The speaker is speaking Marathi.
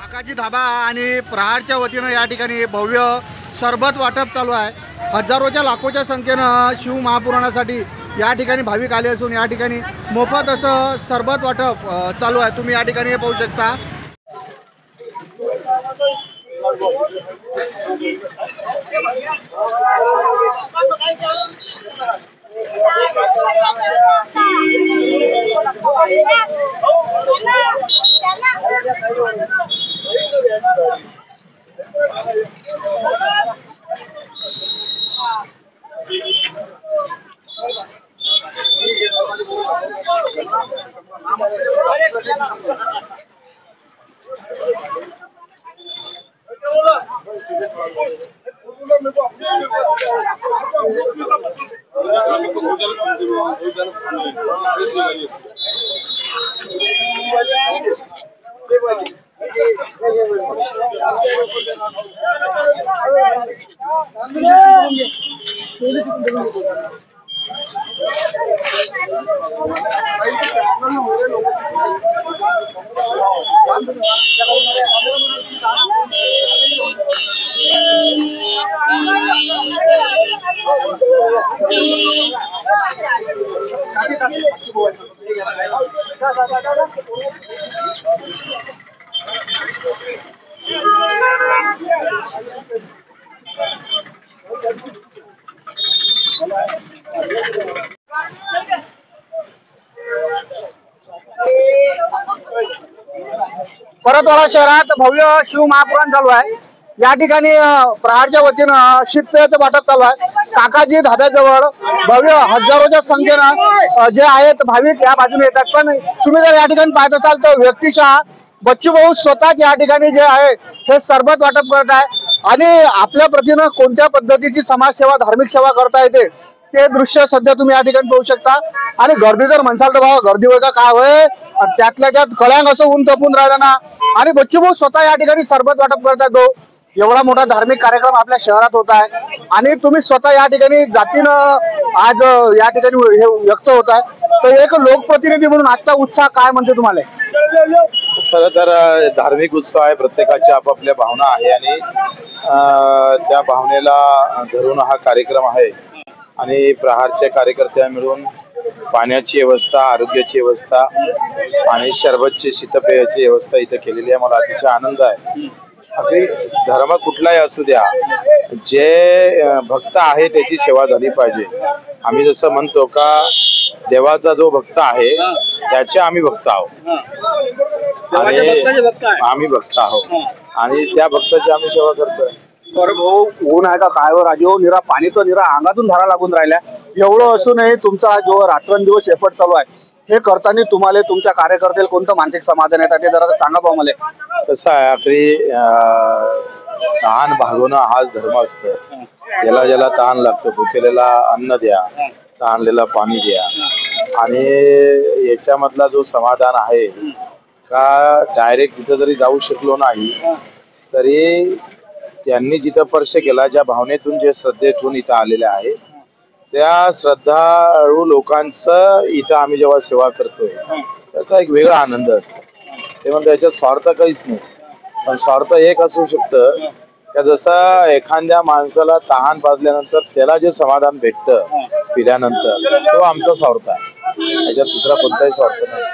काकाजी धाबा आणि प्रहारच्या वतीनं या ठिकाणी भव्य सरबत वाटप चालू आहे। हजारोच्या लाखोच्या संख्येनं शिव महापुराणासाठी या ठिकाणी भाविक आले असून या ठिकाणी मोफत असं सरबत वाटप चालू आहे। तुम्ही या ठिकाणी पाहू शकता। परतवाडा शहरात भव्य शिव महापुराण चालू आहे। या ठिकाणी प्रहारच्या वतीनं शीतपेयाचं वाटप चालू आहे। काकाजी धाब्याजवळ भव्य हजारोच्या संख्येनं जे आहेत भाविक या बाजूने येतात। पण तुम्ही जर या ठिकाणी पाहत असाल तर व्यक्तिशः बच्चू भाऊ स्वतः या ठिकाणी जे आहे हे सरबत वाटप करत आहे आणि आपल्या प्रतीनं कोणत्या पद्धतीची समाजसेवा धार्मिक सेवा करता येते ते दृश्य सध्या तुम्ही या ठिकाणी पाहू शकता। आणि गर्दी जर म्हणसाल तर बाबा गर्दी होय का काय होय, त्यातल्या त्यात कळ्यांग असं ऊन तपून राहिलं ना। आणि बच्चू भाऊ स्वतः या ठिकाणी सरबत वाटप करतात। एवढा मोठा धार्मिक कार्यक्रम आपल्या शहरात होत आहे आणि तुम्ही स्वतः या ठिकाणी जातीनं आज या ठिकाणी हे व्यक्त होत आहे। तर एक लोकप्रतिनिधी म्हणून आजचा उत्साह काय म्हणते तुम्हाला? खरं तर धार्मिक उत्सव आहे, प्रत्येकाची आपापल्या भावना आहे आणि त्या भावनेला धरून हा कार्यक्रम आहे। आणि प्रहारचे कार्यकर्ते मिळून पाण्याची व्यवस्था, आरोग्याची व्यवस्था आणि शरबतची शीतपेयाची व्यवस्था इथे केलेली आहे। मला अतिशय आनंद आहे। अगदी धर्म कुठलाही असू द्या, जे भक्त आहे त्याची सेवा झाली पाहिजे। आम्ही जसं म्हणतो का देवाचा जो भक्त आहे त्याचे आम्ही भक्त आहोत आणि आम्ही भक्त आहोत आणि त्या भक्ताची आम्ही सेवा करतोय। बरं भाऊ, ऊन आहे का काय वर राजो, निरा पाणी तो निरा अंगातून धारा लागून राहिल्या। एवढं असूनही तुमचा जो रात्रंदिवस एफर्ट चालू आहे हे करताना तुम्हाला तुमच्या कार्यकर्त्याला कोणतं मानसिक समाधान येतात ते जरा सांगा पाहू मला। कसं आहे, आखरी तहान भागवणं हाच धर्म असतं। ज्याला ज्याला तहान लागतं भुकेलेला अन्न द्या, तहानलेला पाणी द्या। आणि याच्यामधला जो समाधान आहे का डायरेक्ट तिथं जरी जाऊ शकलो नाही तरी त्यांनी जिथं स्पर्श केला, ज्या भावनेतून जे श्रद्धेतून इथं आलेले आहे त्या श्रद्धाळू लोकांचं इथं आम्ही जेव्हा सेवा करतोय त्याचा एक वेगळा आनंद असतो। तेव्हा त्याच्यात स्वार्थ काहीच नाही, पण स्वार्थ एक असू शकतं का जसं एखाद्या माणसाला तहान पाजल्यानंतर त्याला जे समाधान भेटतं पिल्यानंतर तो आमचा स्वार्थ आहे, त्याच्यात दुसरा कोणताही स्वार्थ नाही।